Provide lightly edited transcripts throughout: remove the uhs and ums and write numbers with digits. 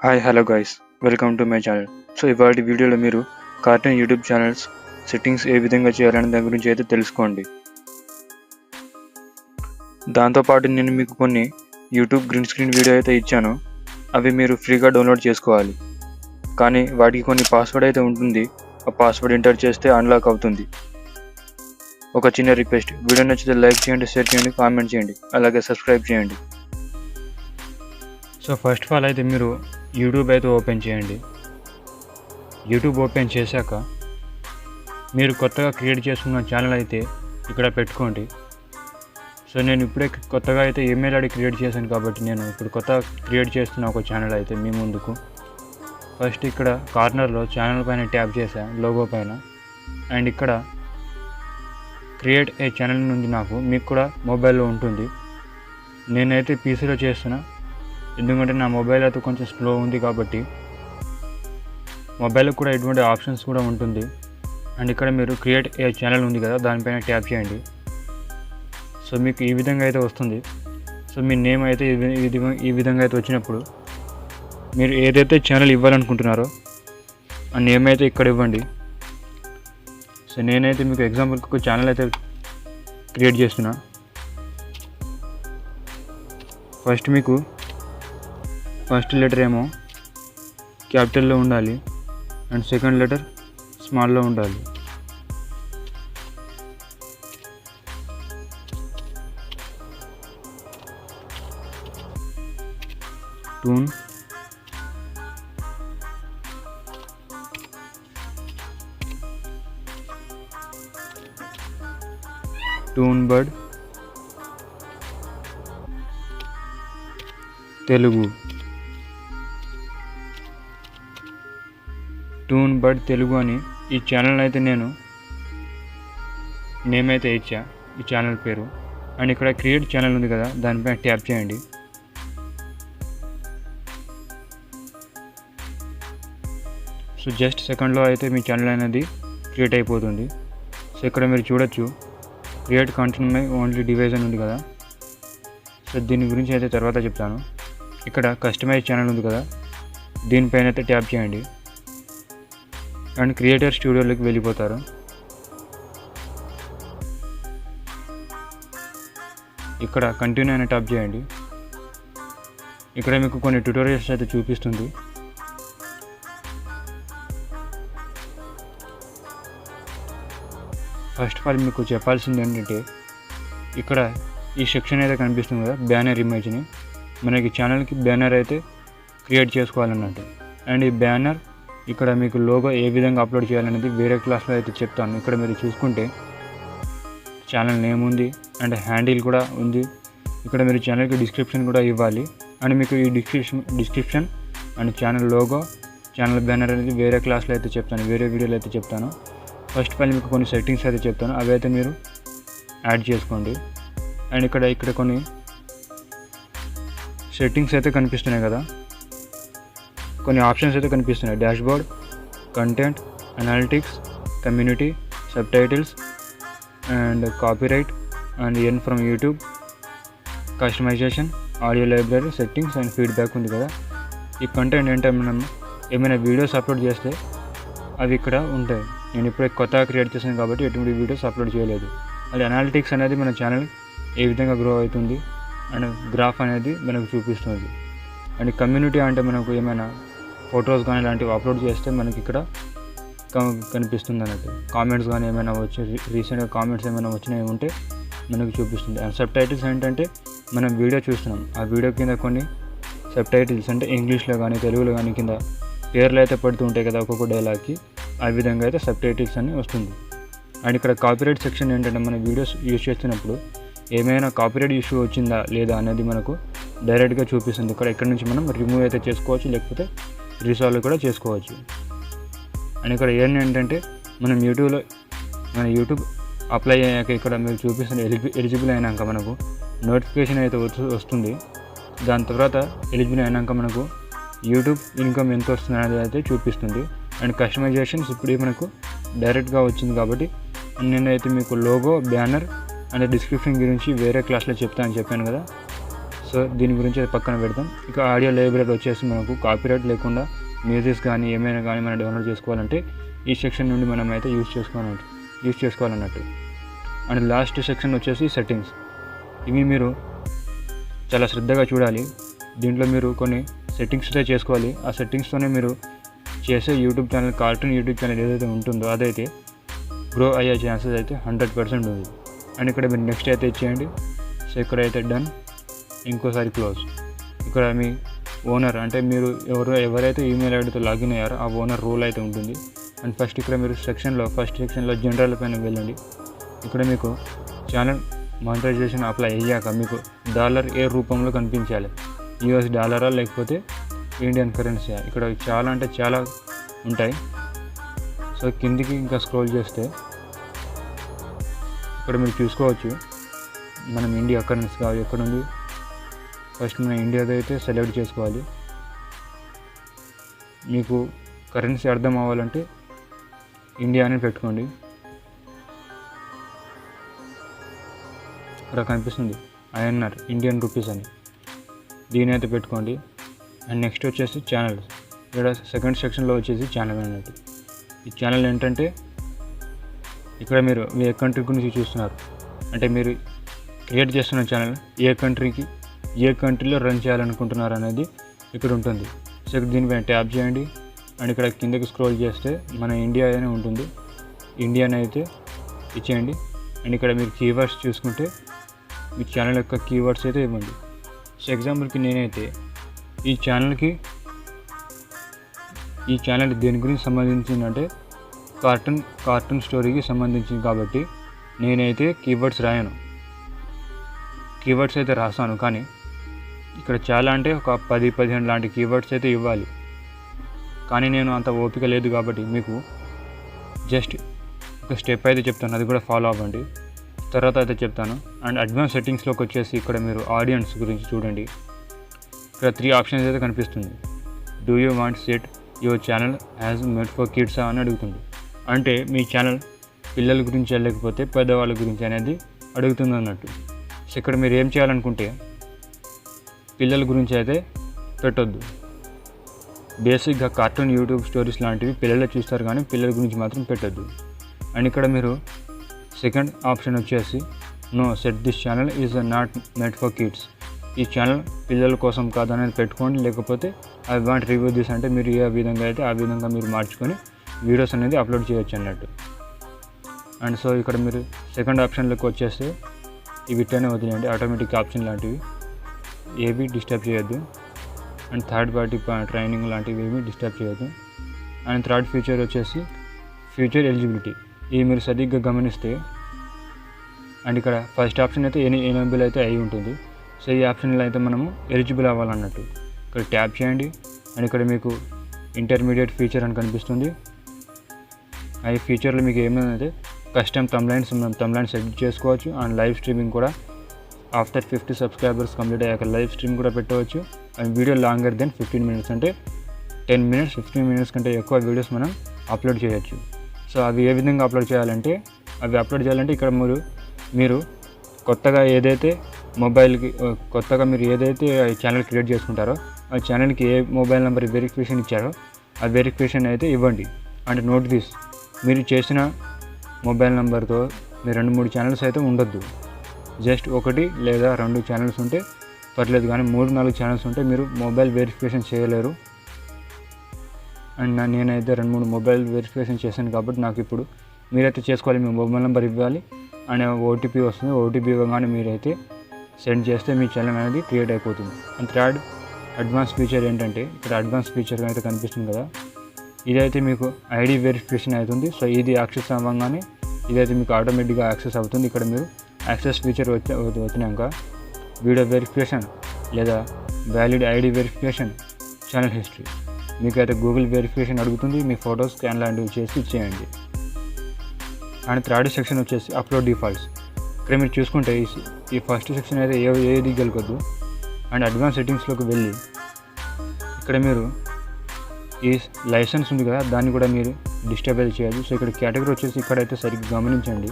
Hi hello guys, welcome to my channel. So ఇవాళ వీడియోలో మీరు కార్టూన్ యూట్యూబ్ ఛానల్స్ సెట్టింగ్స్ ఏ విధంగా చేయాలనే దాని గురించి అయితే తెలుసుకోండి. దాంతోపాటు నేను మీకు కొన్ని యూట్యూబ్ గ్రీన్ స్క్రీన్ వీడియో అయితే ఇచ్చాను. అవి మీరు ఫ్రీగా డౌన్లోడ్ చేసుకోవాలి. కానీ వాటికి కొన్ని పాస్వర్డ్ అయితే ఉంటుంది. ఆ పాస్వర్డ్ ఎంటర్ చేస్తే అన్లాక్ అవుతుంది. ఒక చిన్న రిక్వెస్ట్, వీడియో నచ్చితే లైక్ చేయండి, షేర్ చేయండి, కామెంట్ చేయండి, అలాగే సబ్స్క్రైబ్ చేయండి. సో ఫస్ట్ ఆఫ్ ఆల్ అయితే మీరు యూట్యూబ్ అయితే ఓపెన్ చేయండి. యూట్యూబ్ ఓపెన్ చేశాక మీరు కొత్తగా క్రియేట్ చేసుకున్న ఛానల్ అయితే ఇక్కడ పెట్టుకోండి. సో నేను ఇప్పుడే కొత్తగా అయితే ఈమెయిల్ ఐడి క్రియేట్ చేశాను కాబట్టి నేను ఇప్పుడు కొత్తగా క్రియేట్ చేస్తున్న ఒక ఛానల్ అయితే మీ ముందుకు. ఫస్ట్ ఇక్కడ కార్నర్లో ఛానల్ పైన ట్యాప్ చేశాను, లోగో పైన. అండ్ ఇక్కడ క్రియేట్ ఏ ఛానల్ నుండి నాకు మీకు కూడా మొబైల్లో ఉంటుంది. నేనైతే పీసీలో చేస్తున్నా, ఎందుకంటే నా మొబైల్ అయితే కొంచెం స్లో ఉంది కాబట్టి. మొబైల్లో కూడా ఎటువంటి ఆప్షన్స్ కూడా ఉంటుంది. అండ్ ఇక్కడ మీరు క్రియేట్ ఏ ఛానల్ ఉంది కదా, దానిపైన ట్యాప్ చేయండి. సో మీకు ఈ విధంగా అయితే వస్తుంది. సో మీ నేమ్ అయితే ఈ విధంగా అయితే వచ్చినప్పుడు మీరు ఏదైతే ఛానల్ ఇవ్వాలనుకుంటున్నారో ఆ నేమ్ అయితే ఇక్కడ ఇవ్వండి. సో నేనైతే మీకు ఎగ్జాంపుల్కి ఒక ఛానల్ అయితే క్రియేట్ చేస్తున్నా. ఫస్ట్ లెటర్ ఏమో క్యాపిటల్లో ఉండాలి అండ్ సెకండ్ లెటర్ స్మాల్లో ఉండాలి. Toon bird Telugu. Toon bird Telugu అని ఈ ఛానల్ అయితే నేను నేమ్ అయితే ఇచ్చా, ఈ ఛానల్ పేరు. అండ్ ఇక్కడ క్రియేట్ ఛానల్ ఉంది కదా, దానిపైన ట్యాప్ చేయండి. సో జస్ట్ సెకండ్లో అయితే మీ ఛానల్ అనేది క్రియేట్ అయిపోతుంది. సో ఇక్కడ మీరు చూడొచ్చు create content my only device అని ఉంది కదా. సో దీని గురించి అయితే తర్వాత చెప్తాను. ఇక్కడ కస్టమైజ్ ఛానల్ ఉంది కదా, దీనిపైన అయితే ట్యాప్ చేయండి అండ్ క్రియేటర్ స్టూడియోలోకి వెళ్ళిపోతారు. ఇక్కడ కంటిన్యూ అని ట్యాప్ చేయండి. ఇక్కడ మీకు కొన్ని ట్యుటోరియల్స్ అయితే చూపిస్తుంది. ఫస్ట్ ఆఫ్ ఆల్ మీకు చెప్పాల్సింది ఏంటంటే, ఇక్కడ ఈ సెక్షన్ అయితే కనిపిస్తుంది కదా, బ్యానర్ ఇమేజ్ని. మనకి ఛానల్కి బ్యానర్ అయితే క్రియేట్ చేసుకోవాలన్నట్టు. అండ్ ఈ బ్యానర్ ఇక్కడ మీకు లోగో ఏ విధంగా అప్లోడ్ చేయాలనేది వేరే క్లాస్లో అయితే చెప్తాను. ఇక్కడ మీరు చూసుకుంటే ఛానల్ నేమ్ ఉంది అండ్ హ్యాండిల్ కూడా ఉంది. ఇక్కడ మీరు ఛానల్కి డిస్క్రిప్షన్ కూడా ఇవ్వాలి. అండ్ మీకు ఈ description and channel logo, channel banner అనేది వేరే క్లాస్లో అయితే చెప్తాను, వేరే వీడియోలో అయితే చెప్తాను. ఫస్ట్ ఆఫ్ ఆల్ మీకు కొన్ని సెట్టింగ్స్ అయితే చెప్తాను, అవి అయితే మీరు యాడ్ చేసుకోండి. అండ్ ఇక్కడ కొన్ని సెట్టింగ్స్ అయితే కనిపిస్తున్నాయి కదా, కొన్ని ఆప్షన్స్ అయితే కనిపిస్తున్నాయి. Dashboard, content, analytics, community, subtitles and copyright and earn from YouTube, customization, audio library, settings and feedback ఉంది కదా. ఈ కంటెంట్ ఏంటంటే మనం ఏమైనా వీడియోస్ అప్లోడ్ చేస్తే అవి ఇక్కడ ఉంటాయి. నేను ఇప్పుడే కొత్తగా క్రియేట్ చేశాను కాబట్టి ఎటువంటి వీడియోస్ అప్లోడ్ చేయలేదు. అది అనాలిటిక్స్ అనేది మన ఛానల్ ఏ విధంగా గ్రో అవుతుంది అండ్ గ్రాఫ్ అనేది మనకు చూపిస్తుంది. అండ్ కమ్యూనిటీ అంటే మనకు ఏమైనా ఫొటోస్ కానీ ఇలాంటివి అప్లోడ్ చేస్తే మనకి ఇక్కడ కనిపిస్తుంది అన్నట్టు. కామెంట్స్ కానీ ఏమైనా వచ్చి రీసెంట్గా కామెంట్స్ ఏమైనా వచ్చినవి ఉంటే మనకు చూపిస్తుంది. అండ్ సబ్ టైటిల్స్ ఏంటంటే మనం వీడియో చూస్తున్నాం, ఆ వీడియో కింద కొన్ని సబ్ టైటిల్స్ అంటే ఇంగ్లీష్లో కానీ తెలుగులో కానీ కింద పేర్లు అయితే పడుతూ ఉంటాయి కదా ఒక్కొక్క డైలాగ్కి, ఆ విధంగా అయితే సబ్ టైటిల్స్ అని వస్తుంది. అండ్ ఇక్కడ కాపీరైట్ సెక్షన్ ఏంటంటే మన వీడియోస్ యూజ్ చేస్తున్నప్పుడు ఏమైనా కాపీరైట్ ఇష్యూ వచ్చిందా లేదా అనేది మనకు డైరెక్ట్గా చూపిస్తుంది. ఇక్కడ నుంచి మనం రిమూవ్ అయితే చేసుకోవచ్చు, లేకపోతే రీసాల్వ్ కూడా చేసుకోవచ్చు. అండ్ ఇక్కడ ఏంటంటే మన యూట్యూబ్ అప్లై అయ్యాక ఇక్కడ మీరు చూపిస్తున్న ఎలిజిబుల్ అయినాక మనకు నోటిఫికేషన్ అయితే వస్తుంది. దాని తర్వాత ఎలిజిబుల్ అయినాక మనకు యూట్యూబ్ ఇన్కమ్ ఎంత వస్తుంది అనేది అయితే చూపిస్తుంది. అండ్ కస్టమైజేషన్స్ ఇప్పుడు మనకు డైరెక్ట్గా వచ్చింది కాబట్టి నేనైతే మీకు లోగో, బ్యానర్ అండ్ డిస్క్రిప్షన్ గురించి వేరే క్లాస్లో చెప్తాను చెప్పాను కదా. సో దీని గురించి అది పక్కన పెడతాం. ఇక ఆడియో లైబ్రరీ వచ్చేసి మనకు కాపీరైట్ లేకుండా మ్యూజిక్స్ కానీ ఏమైనా కానీ మనం డౌన్లోడ్ చేసుకోవాలంటే ఈ సెక్షన్ నుండి మనం అయితే యూజ్ చేసుకోవాలన్నట్టు. అండ్ లాస్ట్ సెక్షన్ వచ్చేసి సెట్టింగ్స్. ఇవి మీరు చాలా శ్రద్ధగా చూడాలి. దీంట్లో మీరు కొన్ని సెట్టింగ్స్ అయితే చేసుకోవాలి. ఆ సెట్టింగ్స్తోనే మీరు చేసే YouTube channel, cartoon YouTube channel ఏదైతే ఉంటుందో అదైతే గ్రో అయ్యే ఛాన్సెస్ అయితే 100% ఉంది. అండ్ ఇక్కడ మీరు నెక్స్ట్ అయితే ఇచ్చేయండి. సో ఇక్కడైతే డన్, ఇంకోసారి క్లోజ్. ఇక్కడ మీ ఓనర్ అంటే మీరు ఎవరైతే ఈమెయిల్ ఐడితో లాగిన్ అయ్యారో ఆ ఓనర్ రోల్ అయితే ఉంటుంది. అండ్ ఫస్ట్ ఇక్కడ మీరు ఫస్ట్ సెక్షన్లో జనరల్ పైన వెళ్ళండి. ఇక్కడ మీకు ఛానల్ మానిటైజేషన్ అప్లై అయ్యాక మీకు డాలర్ ఏ రూపంలో కనిపించాలి, US డాలరా లేకపోతే ఇండియన్ కరెన్సీయా. ఇక్కడ చాలా అంటే చాలా ఉంటాయి. సో కిందికి ఇంకా స్క్రోల్ చేస్తే ఇక్కడ మీరు చూసుకోవచ్చు మనం ఇండియా కరెన్సీ కావాలి ఎక్కడ ఉంది. ఫస్ట్ మనం ఇండియాది అయితే సెలెక్ట్ చేసుకోవాలి. మీకు కరెన్సీ అర్థం అవ్వాలంటే ఇండియా అని పెట్టుకోండి. ఇక్కడ కనిపిస్తుంది INR ఇండియన్ రూపీస్ అని, దీని అయితే పెట్టుకోండి. అండ్ నెక్స్ట్ వచ్చేసి ఛానల్స్. ఇక్కడ సెకండ్ సెక్షన్లో వచ్చేసి ఛానల్ అన్నట్టు. ఈ ఛానల్ ఏంటంటే ఇక్కడ మీరు ఏ కంట్రీ గురించి చూస్తున్నారు అంటే మీరు క్రియేట్ చేస్తున్న ఛానల్ ఏ కంట్రీలో రన్ చేయాలనుకుంటున్నారు అనేది ఇక్కడ ఉంటుంది. సో ఇక్కడ దీనిపైన ట్యాప్ చేయండి. అండ్ ఇక్కడ కిందకి స్క్రోల్ చేస్తే మన ఇండియా అనే ఉంటుంది, ఇండియాని అయితే ఇచ్చేయండి. అండ్ ఇక్కడ మీరు కీవర్డ్స్ చూసుకుంటే మీ ఛానల్ యొక్క కీవర్డ్స్ అయితే ఇవ్వండి. సో ఎగ్జాంపుల్కి నేనైతే ఈ ఛానల్ దేని గురించి సంబంధించిందంటే కార్టూన్ స్టోరీకి సంబంధించింది కాబట్టి నేనైతే కీవర్డ్స్ రాయను. కీవర్డ్స్ అయితే రాస్తాను కానీ ఇక్కడ చాలా అంటే ఒక 10-15 లాంటి కీవర్డ్స్ అయితే ఇవ్వాలి. కానీ నేను అంత ఓపిక లేదు కాబట్టి మీకు జస్ట్ ఒక స్టెప్ అయితే చెప్తాను, అది కూడా ఫాలో అవ్వండి. తర్వాత అయితే చెప్తాను. అండ్ అడ్వాన్స్ సెట్టింగ్స్లోకి వచ్చేసి ఇక్కడ మీరు ఆడియన్స్ గురించి చూడండి. ఇక్కడ 3 ఆప్షన్స్ అయితే కనిపిస్తుంది. Do you want set your channel as made for కిడ్సా అని అడుగుతుంది. అంటే మీ ఛానల్ పిల్లల గురించి లేకపోతే పెద్దవాళ్ళ గురించి అనేది అడుగుతుంది అన్నట్టు. సో ఇక్కడ మీరు ఏం చేయాలనుకుంటే పిల్లల గురించి అయితే పెట్టొద్దు. బేసిక్గా కార్టూన్ యూట్యూబ్ స్టోరీస్ లాంటివి పిల్లలే చూస్తారు కానీ పిల్లల గురించి మాత్రం పెట్టొద్దు. అండ్ ఇక్కడ మీరు సెకండ్ ఆప్షన్ వచ్చేసి no set this channel is not made for kids, ఈ ఛానల్ పిల్లల కోసం కాదనేది పెట్టుకోండి. లేకపోతే ఐ వాంట్ రివ్యూ దిస్ అంటే మీరు ఏ విధంగా అయితే ఆ విధంగా మీరు మార్చుకొని వీడియోస్ అనేది అప్లోడ్ చేయొచ్చు అన్నట్టు. అండ్ సో ఇక్కడ మీరు సెకండ్ ఆప్షన్లోకి వచ్చేస్తే ఇవి ఇట్టనే వదిలేయండి, ఆటోమేటిక్ ఆప్షన్ లాంటివి ఏవి డిస్టర్బ్ చేయొద్దు. అండ్ థర్డ్ పార్టీ ట్రైనింగ్ లాంటివి ఏమి డిస్టర్బ్ చేయొద్దు. అండ్ థర్డ్ ఫీచర్ వచ్చేసి ఫ్యూచర్ ఎలిజిబిలిటీ. ఇవి మీరు సరిగ్గా గమనిస్తే అండ్ ఇక్కడ ఫస్ట్ ఆప్షన్ అయితే ఎనేబుల్ అయితే అయి ఉంటుంది. సో ఈ ఆప్షన్లో అయితే మనము ఎలిజిబుల్ అవ్వాలన్నట్టు. ఇక్కడ ట్యాప్ చేయండి. అండ్ ఇక్కడ మీకు ఇంటర్మీడియట్ ఫీచర్ అని కనిపిస్తుంది. ఆ ఫీచర్లో మీకు ఏమైనా కస్టమ్ తమ్లైన్స్ సెట్ చేసుకోవచ్చు. అండ్ లైవ్ స్ట్రీమింగ్ కూడా ఆఫ్టర్ 50 సబ్స్క్రైబర్స్ కంప్లీట్ అయ్యాక లైవ్ స్ట్రీమ్ కూడా పెట్టవచ్చు. And video longer than 15 minutes అంటే 10 minutes 15 minutes కంటే ఎక్కువ వీడియోస్ మనం అప్లోడ్ చేయొచ్చు. సో అవి ఏ విధంగా అప్లోడ్ చేయాలంటే ఇక్కడ మీరు కొత్తగా ఏదైతే మీరు ఏదైతే ఛానల్ క్రియేట్ చేసుకుంటారో ఆ ఛానల్కి ఏ మొబైల్ నెంబర్ వెరిఫికేషన్ ఇచ్చారో ఆ వెరిఫికేషన్ అయితే ఇవ్వండి. అండ్ నోట్ దిస్, మీరు చేసిన మొబైల్ నెంబర్తో మీరు 2-3 ఛానల్స్ అయితే ఉండొద్దు. జస్ట్ 1 లేదా 2 ఛానల్స్ ఉంటే పర్లేదు, కానీ 3-4 ఛానల్స్ ఉంటే మీరు మొబైల్ వెరిఫికేషన్ చేయలేరు. అండ్ నేనైతే 2-3 మొబైల్ వెరిఫికేషన్ చేశాను కాబట్టి నాకు ఇప్పుడు మీరైతే చేసుకోవాలి. మీ మొబైల్ నెంబర్ ఇవ్వాలి అండ్ OTP వస్తుంది. OTP ఇవ్వగానే మీరైతే సెండ్ చేస్తే మీ ఛానల్ అనేది క్రియేట్ అయిపోతుంది. అండ్ థర్డ్ అడ్వాన్స్ ఫీచర్ ఏంటంటే ఇక్కడ అడ్వాన్స్ ఫీచర్ అయితే కనిపిస్తుంది కదా, ఇదైతే మీకు ID వెరిఫికేషన్ అవుతుంది. సో ఇది యాక్సెస్ అవ్వగానే ఇదైతే మీకు ఆటోమేటిక్గా యాక్సెస్ అవుతుంది. ఇక్కడ మీరు యాక్సెస్ ఫీచర్ వచ్చినాక వీడియో వెరిఫికేషన్ లేదా valid ID verification, channel history, మీకు అయితే గూగుల్ వెరిఫికేషన్ అడుగుతుంది. మీ ఫొటోస్ స్కాన్ లాంటివి చేసి ఇచ్చేయండి. అండ్ థర్డ్ సెక్షన్ వచ్చేసి అప్లోడ్ డిఫాల్ట్స్. ఇక్కడ మీరు చూసుకుంటే ఈ ఫస్ట్ సెక్షన్ అయితే ఏది గెలకొద్దు. అండ్ అడ్వాన్స్ సెట్టింగ్స్లోకి వెళ్ళి ఇక్కడ మీరు ఈ లైసెన్స్ ఉంది కదా దాన్ని కూడా మీరు డిస్టేబుల్ చేయాలి. సో ఇక్కడ కేటగిరీ వచ్చేసి ఇక్కడైతే సరిగ్గా గమనించండి.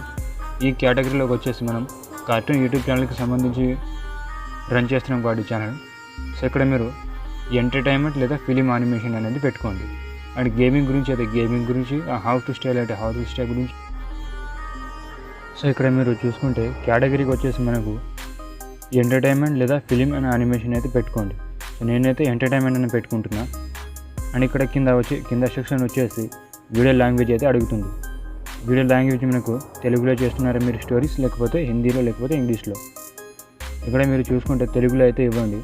ఈ కేటగిరీలోకి వచ్చేసి మనం కార్టూన్ యూట్యూబ్ ఛానల్కి సంబంధించి రన్ చేస్తున్నాం కాబట్టి ఛానల్. సో ఇక్కడ మీరు ఎంటర్టైన్మెంట్ లేదా ఫిలిం యానిమేషన్ అనేది పెట్టుకోండి. అండ్ గేమింగ్ గురించి అయితే గేమింగ్ గురించి, హౌ టు స్టైల్ అంటే హౌ టు స్టైల్ గురించి. సో ఇక్కడ మీరు చూసుకుంటే కేటగిరీకి వచ్చేసి మనకు ఎంటర్టైన్మెంట్ లేదా ఫిలిం అండ్ యానిమేషన్ అయితే పెట్టుకోండి. సో నేనైతే ఎంటర్టైన్మెంట్ అని పెట్టుకుంటున్నా. అండ్ ఇక్కడ కింద సెక్షన్ వచ్చేసి వీడియో లాంగ్వేజ్ అయితే అడుగుతుంది. వీడియో లాంగ్వేజ్ మనకు తెలుగులో చేస్తున్నారా మీరు స్టోరీస్, లేకపోతే హిందీలో, లేకపోతే ఇంగ్లీష్లో. ఇక్కడ మీరు చూసుకుంటే తెలుగులో అయితే ఇవ్వండి.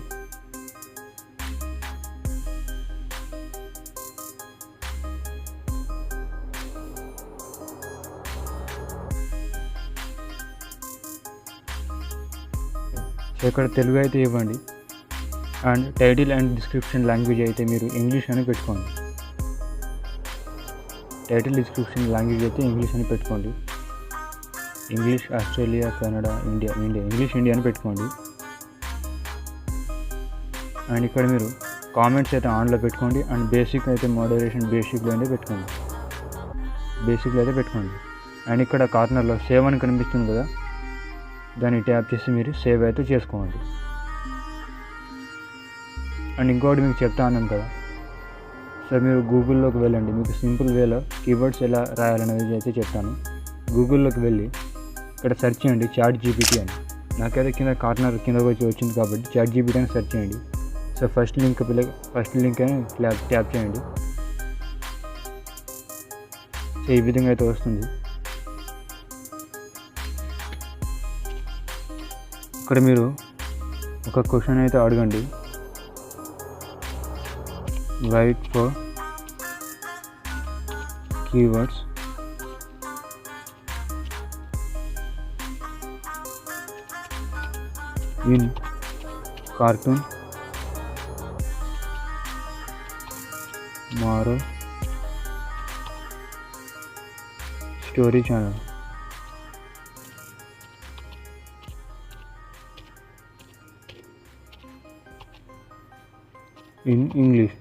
సో ఇక్కడ తెలుగు అయితే ఇవ్వండి. And title and description language అయితే మీరు ఇంగ్లీష్ అని పెట్టుకోండి. టైటిల్ డిస్క్రిప్షన్ లాంగ్వేజ్ అయితే ఇంగ్లీష్ అని పెట్టుకోండి. English Australia, Canada, India English India అని పెట్టుకోండి. అండ్ ఇక్కడ మీరు కామెంట్స్ అయితే ఆన్లో పెట్టుకోండి. అండ్ బేసిక్ అయితే మోడరేషన్ బేసిక్లో అయితే పెట్టుకోండి. అండ్ ఇక్కడ కార్నర్లో సేవ్ అని కనిపిస్తుంది కదా, దాన్ని ట్యాప్ చేసి మీరు సేవ్ అయితే చేసుకోండి. అండ్ ఇంకోటి మీకు చెప్తా అన్నాను కదా, సో మీరు గూగుల్లోకి వెళ్ళండి. మీకు సింపుల్ వేలో కీవర్డ్స్ ఎలా రాయాలనేది అయితే చెప్తాను. గూగుల్లోకి వెళ్ళి ఇక్కడ సెర్చ్ చేయండి ChatGPT అని. నాకైతే కార్నర్ కింద వచ్చింది కాబట్టి ChatGPT అని సెర్చ్ చేయండి. సో ఫస్ట్ లింక్ అని ట్యాప్ చేయండి. సో ఈ విధంగా అయితే వస్తుంది. ఇక్కడ మీరు ఒక క్వశ్చన్ అయితే అడగండి. Right for keywords in cartoon moral story channel. in English.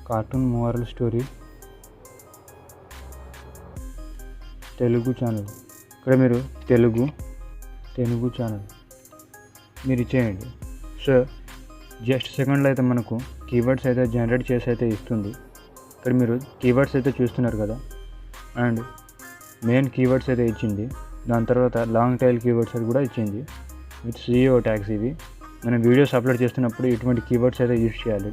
Cartoon moral story Telugu channel. ఇక్కడ మీరు తెలుగు ఛానల్ మీరు ఇచ్చేయండి. సో జస్ట్ సెకండ్లో అయితే మనకు కీవర్డ్స్ అయితే జనరేట్ చేసి అయితే ఇస్తుంది. ఇక్కడ మీరు కీవర్డ్స్ అయితే చూస్తున్నారు కదా, అండ్ మెయిన్ కీవర్డ్స్ అయితే ఇచ్చింది. దాని తర్వాత లాంగ్ టైల్ కీవర్డ్స్ అది కూడా ఇచ్చింది విత్ CEO ట్యాగ్స్. ఇవి మనం వీడియోస్ అప్లోడ్ చేస్తున్నప్పుడు ఇటువంటి కీవర్డ్స్ అయితే యూజ్ చేయాలి.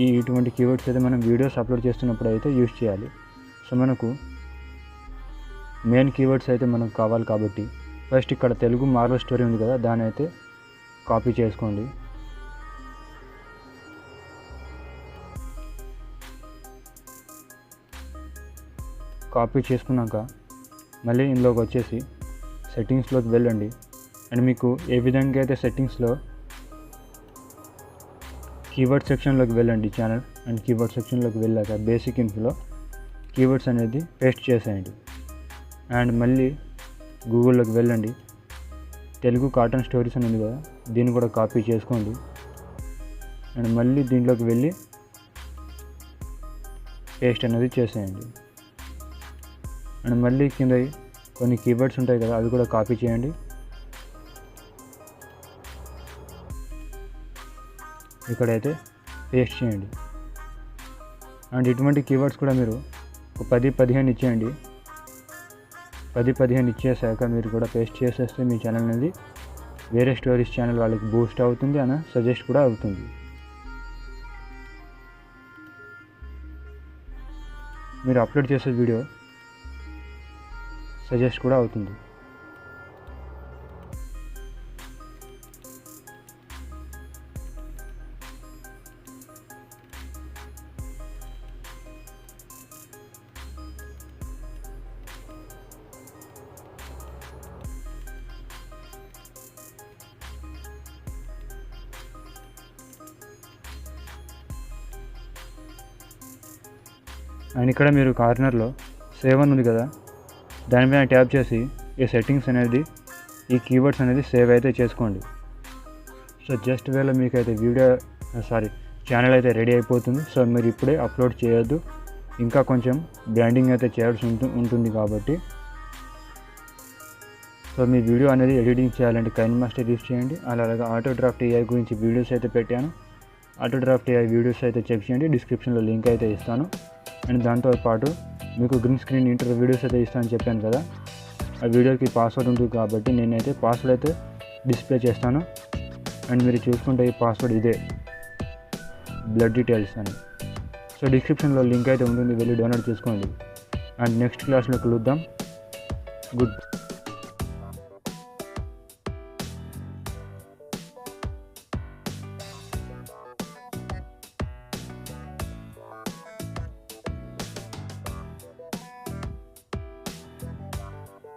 ఇటువంటి కీవర్డ్స్ అయితే మనం వీడియోస్ అప్లోడ్ చేస్తున్నప్పుడు అయితే యూజ్ చేయాలి. సో మనకు మెయిన్ కీవర్డ్స్ అయితే మనకు కావాలి కాబట్టి ఫస్ట్ ఇక్కడ తెలుగు మార్వల్ స్టోరీ ఉంది కదా, దాన్ని అయితే కాపీ చేసుకోండి. కాపీ చేసుకున్నాక మళ్ళీ ఇందులోకి వచ్చేసి సెట్టింగ్స్లోకి వెళ్ళండి. అండ్ మీకు ఏ విధంగా అయితే సెట్టింగ్స్లో కీవర్డ్ సెక్షన్లోకి వెళ్ళండి ఛానల్. అండ్ కీవర్డ్ సెక్షన్లోకి వెళ్ళాక బేసిక్ ఇన్ఫోలో కీవర్డ్స్ అనేది పేస్ట్ చేసేయండి. అండ్ మళ్ళీ గూగుల్లోకి వెళ్ళండి. తెలుగు కార్టూన్ స్టోరీస్ అని ఉంది కదా, దీన్ని కూడా కాపీ చేసుకోండి. అండ్ మళ్ళీ దీంట్లోకి వెళ్ళి పేస్ట్ అనేది చేసేయండి. అండ్ మళ్ళీ కింద కొన్ని కీవర్డ్స్ ఉంటాయి కదా, అవి కూడా కాపీ చేయండి. ఇక్కడైతే పేస్ట్ చేయండి. అండ్ ఇటువంటి కీవర్డ్స్ కూడా మీరు ఒక 10-15 ఇచ్చేయండి. 10-15 ఇచ్చేసాక మీరు కూడా పేస్ట్ చేసేస్తే మీ ఛానల్ అనేది వేరే స్టోరీస్ ఛానల్ వాళ్ళకి బూస్ట్ అవుతుంది అని సజెస్ట్ కూడా అవుతుంది. మీరు అప్లోడ్ చేసే వీడియో సజెస్ట్ కూడా అవుతుంది. అండ్ ఇక్కడ మీరు కార్నర్లో సేవ్ అని ఉంది కదా, దానిపైన ట్యాప్ చేసి ఈ సెట్టింగ్స్ అనేది ఈ కీవర్డ్స్ అనేది సేవ్ అయితే చేసుకోండి. సో సో జస్ట్ వేళ మీకైతే ఛానల్ అయితే రెడీ అయిపోతుంది. సో మీరు ఇప్పుడే అప్లోడ్ చేయొద్దు, ఇంకా కొంచెం బ్రాండింగ్ అయితే చేయాల్సి ఉంటుంది కాబట్టి. సో మీ వీడియో అనేది ఎడిటింగ్ చేయాలంటే కైన్మాస్టర్ యూస్ చేయండి. అలాగే ఆటోడ్రాఫ్ట్ AI గురించి వీడియోస్ అయితే పెట్టాను. ఆటోడ్రాఫ్ట్ AI వీడియోస్ అయితే చెక్ చేయండి, డిస్క్రిప్షన్లో లింక్ అయితే ఇస్తాను. అండ్ దాంతోపాటు మీకు గ్రీన్ స్క్రీన్ ఇంటర్వ్యూ వీడియోస్ అయితే ఇస్తానని చెప్పాను కదా, ఆ వీడియోకి పాస్వర్డ్ ఉంటుంది కాబట్టి నేనైతే పాస్వర్డ్ అయితే డిస్ప్లే చేస్తాను. అండ్ మీరు చూసుకుంటే ఈ పాస్వర్డ్ ఇదే, బ్లడ్ డీటెయిల్స్ అని. సో డిస్క్రిప్షన్లో లింక్ అయితే ఉంటుంది, వెళ్ళి డౌన్లోడ్ చేసుకోండి. అండ్ నెక్స్ట్ క్లాస్లో కలుద్దాం. గుడ్.